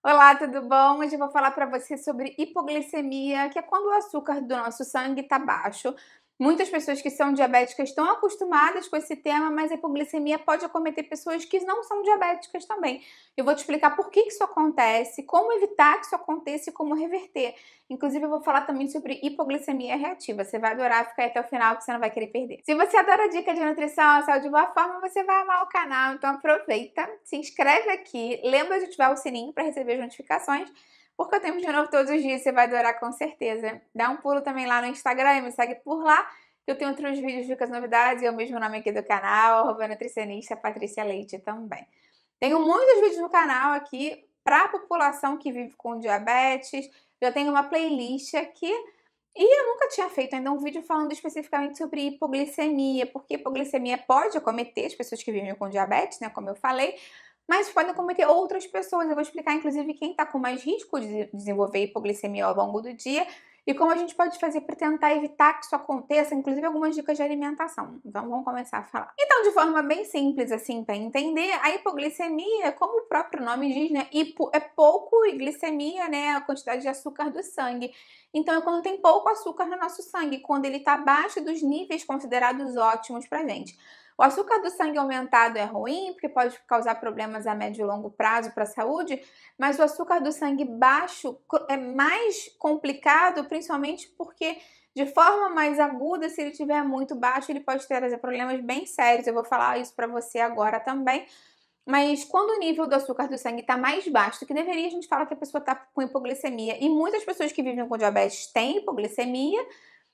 Olá, tudo bom? Hoje eu vou falar para você sobre hipoglicemia, que é quando o açúcar do nosso sangue está baixo. Muitas pessoas que são diabéticas estão acostumadas com esse tema, mas a hipoglicemia pode acometer pessoas que não são diabéticas também. Eu vou te explicar por que isso acontece, como evitar que isso aconteça e como reverter. Inclusive, eu vou falar também sobre hipoglicemia reativa. Você vai adorar ficar até o final, que você não vai querer perder. Se você adora dica de nutrição, saúde de boa forma, você vai amar o canal. Então aproveita, se inscreve aqui, lembra de ativar o sininho para receber as notificações, porque eu tenho de novo todos os dias, você vai adorar com certeza. Dá um pulo também lá no Instagram e me segue por lá, que eu tenho outros vídeos, dicas, novidades, e é o mesmo nome aqui do canal, nutricionista Patrícia Leite também. Tenho muitos vídeos no canal aqui para a população que vive com diabetes, já tenho uma playlist aqui, e eu nunca tinha feito ainda um vídeo falando especificamente sobre hipoglicemia, porque hipoglicemia pode acometer as pessoas que vivem com diabetes, né, como eu falei, mas podem acometer outras pessoas. Eu vou explicar, inclusive, quem está com mais risco de desenvolver hipoglicemia ao longo do dia e como a gente pode fazer para tentar evitar que isso aconteça, inclusive algumas dicas de alimentação. Então, vamos começar a falar. Então, de forma bem simples, assim, para entender, a hipoglicemia, como o próprio nome diz, né, hipo é pouco e glicemia, né, a quantidade de açúcar do sangue. Então, é quando tem pouco açúcar no nosso sangue, quando ele está abaixo dos níveis considerados ótimos para gente. O açúcar do sangue aumentado é ruim, porque pode causar problemas a médio e longo prazo para a saúde, mas o açúcar do sangue baixo é mais complicado, principalmente porque, de forma mais aguda, se ele estiver muito baixo, ele pode trazer problemas bem sérios. Eu vou falar isso para você agora também. Mas quando o nível do açúcar do sangue está mais baixo do que deveria, a gente fala que a pessoa está com hipoglicemia. E muitas pessoas que vivem com diabetes têm hipoglicemia,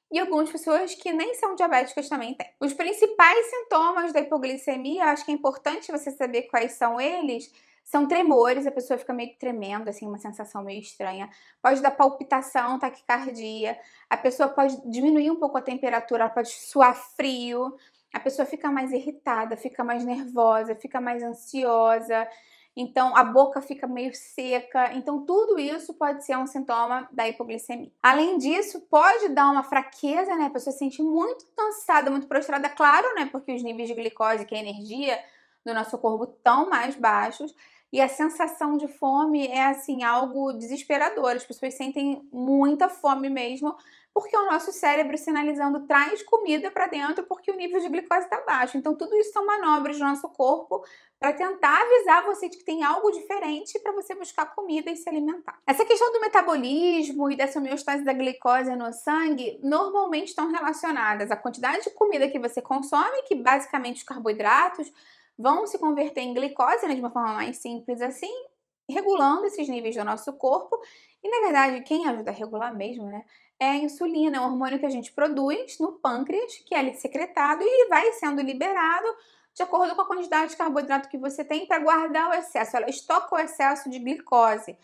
e algumas pessoas que nem são diabéticas também têm. Os principais sintomas da hipoglicemia, acho que é importante você saber quais são eles, são tremores, a pessoa fica meio tremendo, assim, uma sensação meio estranha. Pode dar palpitação, taquicardia, a pessoa pode diminuir um pouco a temperatura, ela pode suar frio, a pessoa fica mais irritada, fica mais nervosa, fica mais ansiosa, então a boca fica meio seca. Então tudo isso pode ser um sintoma da hipoglicemia. Além disso, pode dar uma fraqueza, né? A pessoa se sente muito cansada, muito prostrada, claro, né? Porque os níveis de glicose, que é energia no nosso corpo, estão mais baixos. E a sensação de fome é assim algo desesperador. As pessoas sentem muita fome mesmo, porque o nosso cérebro sinalizando traz comida para dentro porque o nível de glicose está baixo. Então tudo isso são manobras do nosso corpo para tentar avisar você de que tem algo diferente para você buscar comida e se alimentar. Essa questão do metabolismo e dessa homeostase da glicose no sangue normalmente estão relacionadas à quantidade de comida que você consome, que basicamente os carboidratos vão se converter em glicose, né, de uma forma mais simples assim, regulando esses níveis do nosso corpo. E na verdade, quem ajuda a regular mesmo, né, é a insulina, é um hormônio que a gente produz no pâncreas, que é secretado e vai sendo liberado de acordo com a quantidade de carboidrato que você tem para guardar o excesso. Ela estoca o excesso de glicose.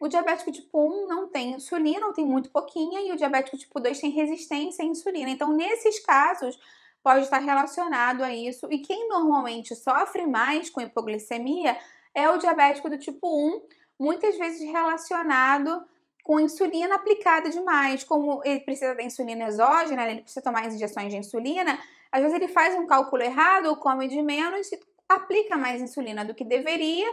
O diabético tipo 1 não tem insulina, ou tem muito pouquinha, e o diabético tipo 2 tem resistência à insulina. Então, nesses casos, pode estar relacionado a isso. E quem normalmente sofre mais com hipoglicemia é o diabético do tipo 1, muitas vezes relacionado com insulina aplicada demais. Como ele precisa da insulina exógena, ele precisa tomar as injeções de insulina, às vezes ele faz um cálculo errado ou come de menos e aplica mais insulina do que deveria.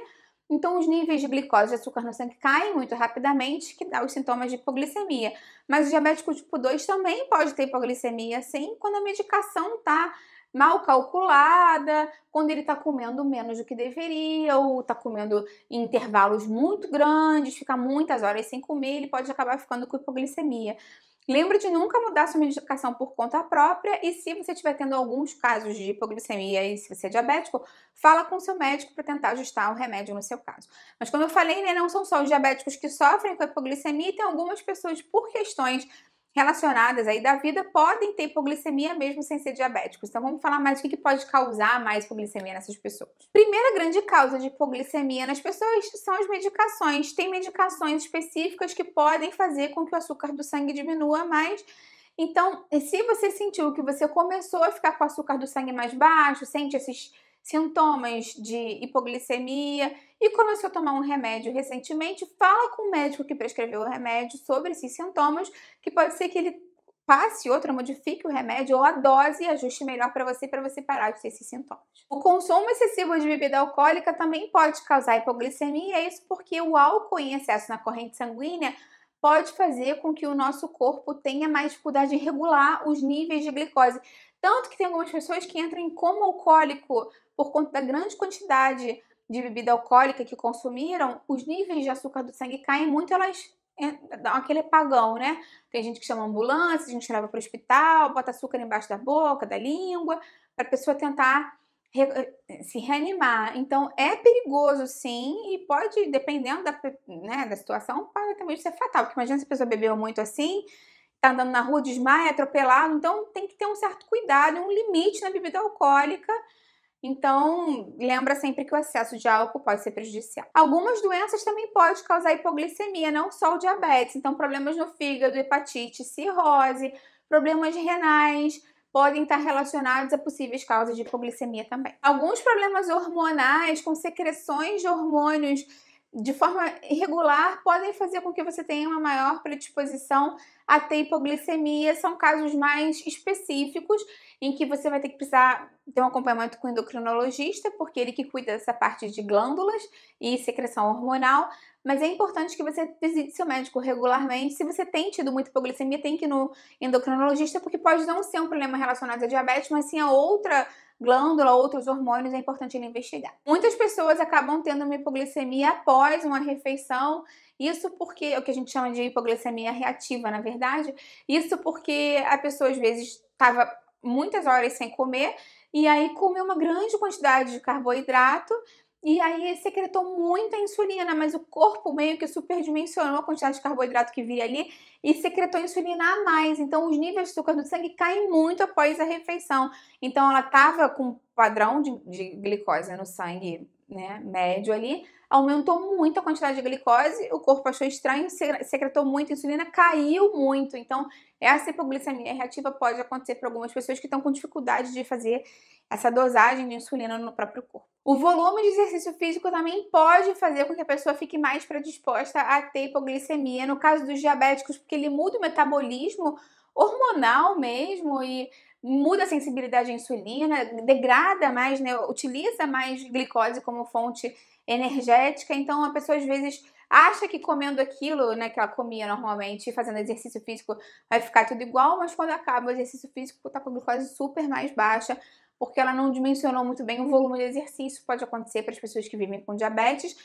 Então, os níveis de glicose e açúcar no sangue caem muito rapidamente, que dá os sintomas de hipoglicemia. Mas o diabético tipo 2 também pode ter hipoglicemia, sim, quando a medicação está mal calculada, quando ele está comendo menos do que deveria, ou está comendo em intervalos muito grandes, fica muitas horas sem comer, ele pode acabar ficando com hipoglicemia. Lembre de nunca mudar sua medicação por conta própria, e se você estiver tendo alguns casos de hipoglicemia e se você é diabético, fala com o seu médico para tentar ajustar o remédio no seu caso. Mas como eu falei, né, não são só os diabéticos que sofrem com hipoglicemia, e tem algumas pessoas por questões relacionadas aí da vida podem ter hipoglicemia mesmo sem ser diabéticos. Então vamos falar mais do que pode causar mais hipoglicemia nessas pessoas. Primeira grande causa de hipoglicemia nas pessoas são as medicações. Tem medicações específicas que podem fazer com que o açúcar do sangue diminua mais. Então, se você sentiu que você começou a ficar com o açúcar do sangue mais baixo, sente esses sintomas de hipoglicemia e começou a tomar um remédio recentemente, fala com o médico que prescreveu o remédio sobre esses sintomas, que pode ser que ele passe outra, modifique o remédio ou a dose e ajuste melhor para você parar de ter esses sintomas. O consumo excessivo de bebida alcoólica também pode causar hipoglicemia, isso porque o álcool em excesso na corrente sanguínea pode fazer com que o nosso corpo tenha mais dificuldade em regular os níveis de glicose. Tanto que tem algumas pessoas que entram em coma alcoólico por conta da grande quantidade de bebida alcoólica que consumiram, os níveis de açúcar do sangue caem muito, elas dão aquele apagão, né? Tem gente que chama ambulância, a gente leva para o hospital, bota açúcar embaixo da boca, da língua, para a pessoa tentar se reanimar. Então é perigoso sim, e pode, dependendo da situação, pode também ser fatal, porque imagina se a pessoa bebeu muito assim, tá andando na rua, desmaia, atropelado, então tem que ter um certo cuidado, um limite na bebida alcoólica. Então, lembra sempre que o excesso de álcool pode ser prejudicial. Algumas doenças também podem causar hipoglicemia, não só o diabetes. Então, problemas no fígado, hepatite, cirrose, problemas renais podem estar relacionados a possíveis causas de hipoglicemia também. Alguns problemas hormonais, com secreções de hormônios de forma irregular, podem fazer com que você tenha uma maior predisposição a ter hipoglicemia. São casos mais específicos em que você vai ter que precisar ter um acompanhamento com o endocrinologista, porque ele que cuida dessa parte de glândulas e secreção hormonal. Mas é importante que você visite seu médico regularmente. Se você tem tido muita hipoglicemia, tem que ir no endocrinologista, porque pode não ser um problema relacionado a diabetes, mas sim a outra glândula, outros hormônios, é importante ele investigar. Muitas pessoas acabam tendo uma hipoglicemia após uma refeição, isso porque é o que a gente chama de hipoglicemia reativa, na verdade. Isso porque a pessoa às vezes estava muitas horas sem comer e aí comeu uma grande quantidade de carboidrato e aí secretou muita insulina, mas o corpo meio que superdimensionou a quantidade de carboidrato que via ali e secretou insulina a mais. Então os níveis de açúcar do sangue caem muito após a refeição. Então ela estava com um padrão de glicose no sangue, né, médio ali, aumentou muito a quantidade de glicose, o corpo achou estranho, secretou muita insulina, caiu muito. Então essa hipoglicemia reativa pode acontecer para algumas pessoas que estão com dificuldade de fazer essa dosagem de insulina no próprio corpo. O volume de exercício físico também pode fazer com que a pessoa fique mais predisposta a ter hipoglicemia. No caso dos diabéticos, porque ele muda o metabolismo hormonal mesmo e muda a sensibilidade à insulina, degrada mais, né, utiliza mais glicose como fonte energética. Então a pessoa às vezes acha que comendo aquilo, né, que ela comia normalmente, fazendo exercício físico, vai ficar tudo igual, mas quando acaba o exercício físico, tá com a glicose super mais baixa, porque ela não dimensionou muito bem o volume de exercício. Pode acontecer para as pessoas que vivem com diabetes.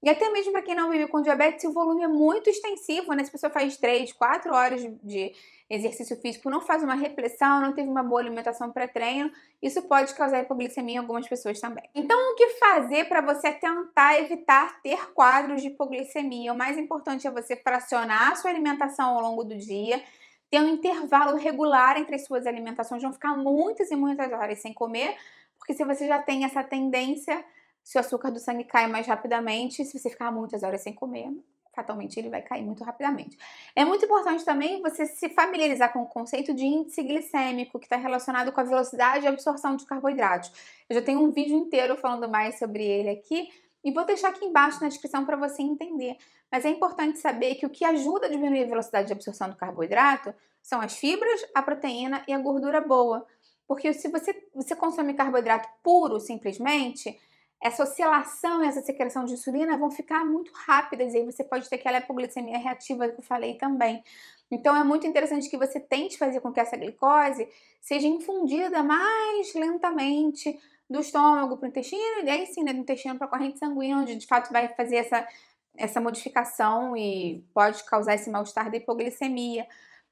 E até mesmo para quem não vive com diabetes, o volume é muito extensivo, né? Se a pessoa faz 3, 4 horas de exercício físico, não faz uma reflexão, não teve uma boa alimentação pré-treino, isso pode causar hipoglicemia em algumas pessoas também. Então, o que fazer para você tentar evitar ter quadros de hipoglicemia? O mais importante é você fracionar a sua alimentação ao longo do dia, ter um intervalo regular entre as suas alimentações, não ficar muitas e muitas horas sem comer, porque se você já tem essa tendência, se o açúcar do sangue cai mais rapidamente, se você ficar muitas horas sem comer, fatalmente ele vai cair muito rapidamente. É muito importante também você se familiarizar com o conceito de índice glicêmico, que está relacionado com a velocidade de absorção de carboidratos. Eu já tenho um vídeo inteiro falando mais sobre ele aqui, e vou deixar aqui embaixo na descrição para você entender. Mas é importante saber que o que ajuda a diminuir a velocidade de absorção do carboidrato são as fibras, a proteína e a gordura boa. Porque se você consome carboidrato puro, simplesmente, essa oscilação e essa secreção de insulina vão ficar muito rápidas e aí você pode ter aquela hipoglicemia reativa que eu falei também. Então é muito interessante que você tente fazer com que essa glicose seja infundida mais lentamente do estômago para o intestino, e aí sim, né, do intestino para a corrente sanguínea, onde de fato vai fazer essa modificação e pode causar esse mal-estar da hipoglicemia.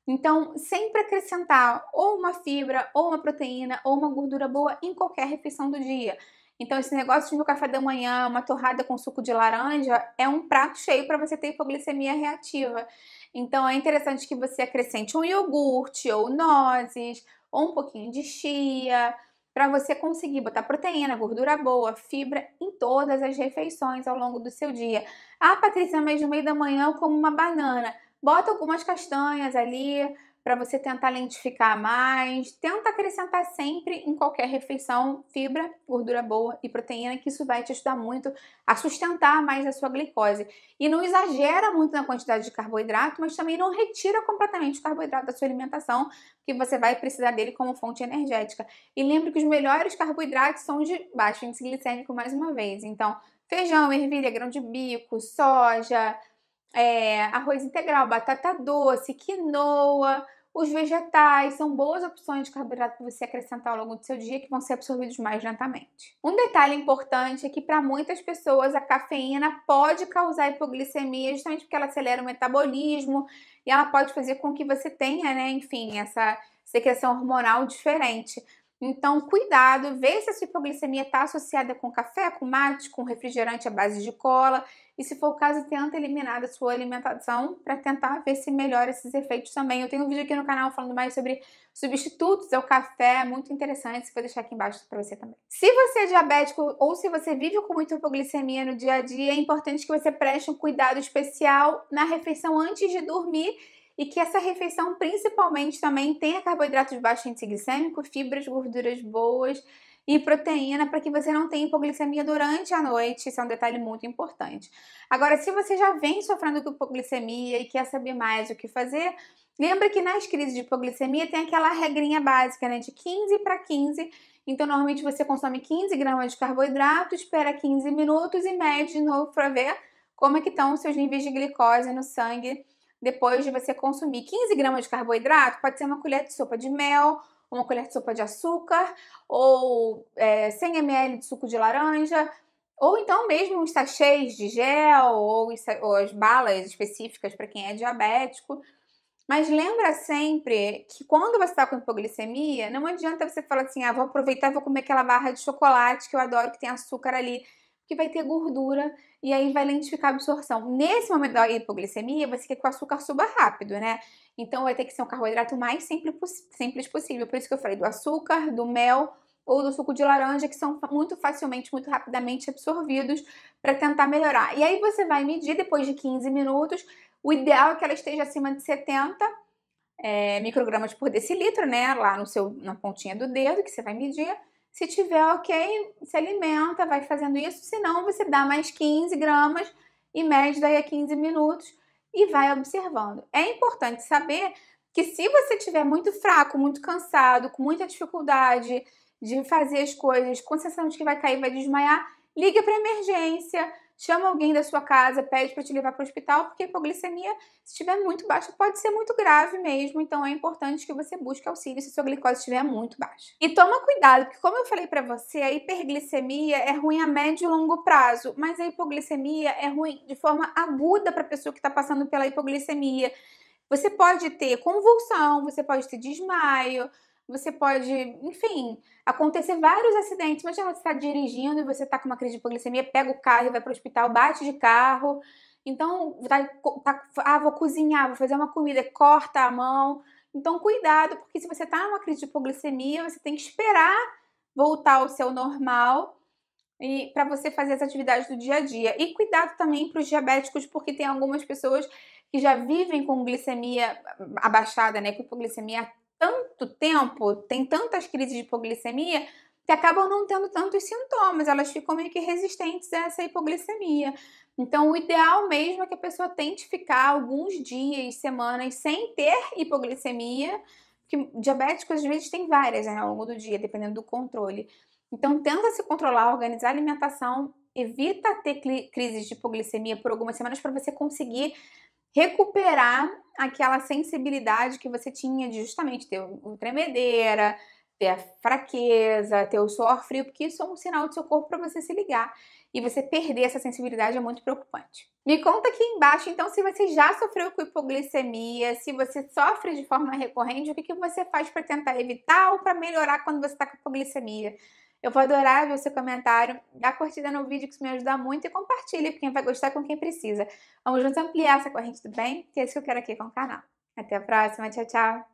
Então, sempre acrescentar ou uma fibra, ou uma proteína, ou uma gordura boa em qualquer refeição do dia. Então, esse negócio de no café da manhã, uma torrada com suco de laranja, é um prato cheio para você ter hipoglicemia reativa. Então, é interessante que você acrescente um iogurte, ou nozes, ou um pouquinho de chia, para você conseguir botar proteína, gordura boa, fibra em todas as refeições ao longo do seu dia. Ah, Patrícia, mas no meio da manhã eu como uma banana. Bota algumas castanhas ali, para você tentar lentificar mais. Tenta acrescentar sempre em qualquer refeição fibra, gordura boa e proteína, que isso vai te ajudar muito a sustentar mais a sua glicose. E não exagera muito na quantidade de carboidrato, mas também não retira completamente o carboidrato da sua alimentação, que você vai precisar dele como fonte energética. E lembre que os melhores carboidratos são de baixo índice glicêmico, mais uma vez. Então, feijão, ervilha, grão de bico, soja, arroz integral, batata doce, quinoa, os vegetais são boas opções de carboidrato para você acrescentar ao longo do seu dia, que vão ser absorvidos mais lentamente. Um detalhe importante é que para muitas pessoas a cafeína pode causar hipoglicemia, justamente porque ela acelera o metabolismo e ela pode fazer com que você tenha, né, enfim, essa secreção hormonal diferente. Então, cuidado, vê se a sua hipoglicemia está associada com café, com mate, com refrigerante à base de cola. E se for o caso, tenta eliminar da sua alimentação para tentar ver se melhora esses efeitos também. Eu tenho um vídeo aqui no canal falando mais sobre substitutos ao café, muito interessante. Vou deixar aqui embaixo para você também. Se você é diabético ou se você vive com muita hipoglicemia no dia a dia, é importante que você preste um cuidado especial na refeição antes de dormir e que essa refeição principalmente também tenha carboidratos de baixo índice glicêmico, fibras, gorduras boas e proteína, para que você não tenha hipoglicemia durante a noite. Isso é um detalhe muito importante. Agora, se você já vem sofrendo com hipoglicemia e quer saber mais o que fazer, lembra que nas crises de hipoglicemia tem aquela regrinha básica, né, de 15 para 15. Então, normalmente você consome 15 gramas de carboidrato, espera 15 minutos e mede de novo para ver como é que estão os seus níveis de glicose no sangue depois de você consumir. 15 gramas de carboidrato pode ser uma colher de sopa de mel, uma colher de sopa de açúcar, ou 100 ml de suco de laranja, ou então mesmo uns sachês de gel, ou as balas específicas para quem é diabético. Mas lembra sempre que quando você está com hipoglicemia, não adianta você falar assim, vou aproveitar e vou comer aquela barra de chocolate que eu adoro, que tem açúcar ali, que vai ter gordura e aí vai lentificar a absorção. Nesse momento da hipoglicemia, você quer que o açúcar suba rápido, né? Então vai ter que ser um carboidrato mais simples possível. Por isso que eu falei do açúcar, do mel ou do suco de laranja, que são muito facilmente, muito rapidamente absorvidos para tentar melhorar. E aí você vai medir depois de 15 minutos. O ideal é que ela esteja acima de 70 microgramas por decilitro, né? Lá na pontinha do dedo que você vai medir. Se tiver ok, se alimenta, vai fazendo isso. Se não, você dá mais 15 gramas e mede daí a 15 minutos e vai observando. É importante saber que se você estiver muito fraco, muito cansado, com muita dificuldade de fazer as coisas, com sensação de que vai cair, vai desmaiar, liga para emergência, chama alguém da sua casa, pede para te levar para o hospital, porque a hipoglicemia, se estiver muito baixa, pode ser muito grave mesmo. Então é importante que você busque auxílio se a sua glicose estiver muito baixa. E toma cuidado, porque como eu falei para você, a hiperglicemia é ruim a médio e longo prazo, mas a hipoglicemia é ruim de forma aguda para a pessoa que está passando pela hipoglicemia. Você pode ter convulsão, você pode ter desmaio, você pode, enfim, acontecer vários acidentes. Imagina você está dirigindo e você está com uma crise de hipoglicemia, pega o carro e vai para o hospital, bate de carro. Então, vou cozinhar, vou fazer uma comida, corta a mão. Então, cuidado, porque se você está numa crise de hipoglicemia, você tem que esperar voltar ao seu normal e para você fazer as atividades do dia a dia. E cuidado também para os diabéticos, porque tem algumas pessoas que já vivem com glicemia abaixada, né, com hipoglicemia há tanto tempo, tem tantas crises de hipoglicemia, que acabam não tendo tantos sintomas, elas ficam meio que resistentes a essa hipoglicemia. Então, o ideal mesmo é que a pessoa tente ficar alguns dias, semanas, sem ter hipoglicemia, porque diabéticos às vezes tem várias, né, ao longo do dia, dependendo do controle. Então, tenta se controlar, organizar a alimentação, evita ter crises de hipoglicemia por algumas semanas para você conseguir recuperar aquela sensibilidade que você tinha de justamente ter o tremedeira, ter a fraqueza, ter o suor frio, porque isso é um sinal do seu corpo para você se ligar. E você perder essa sensibilidade é muito preocupante. Me conta aqui embaixo, então, se você já sofreu com hipoglicemia, se você sofre de forma recorrente, o que você faz para tentar evitar ou para melhorar quando você está com hipoglicemia? Eu vou adorar ver o seu comentário, dá curtida no vídeo que isso me ajuda muito e compartilhe com quem vai gostar, com quem precisa. Vamos juntos ampliar essa corrente do bem, que é isso que eu quero aqui com o canal. Até a próxima, tchau, tchau!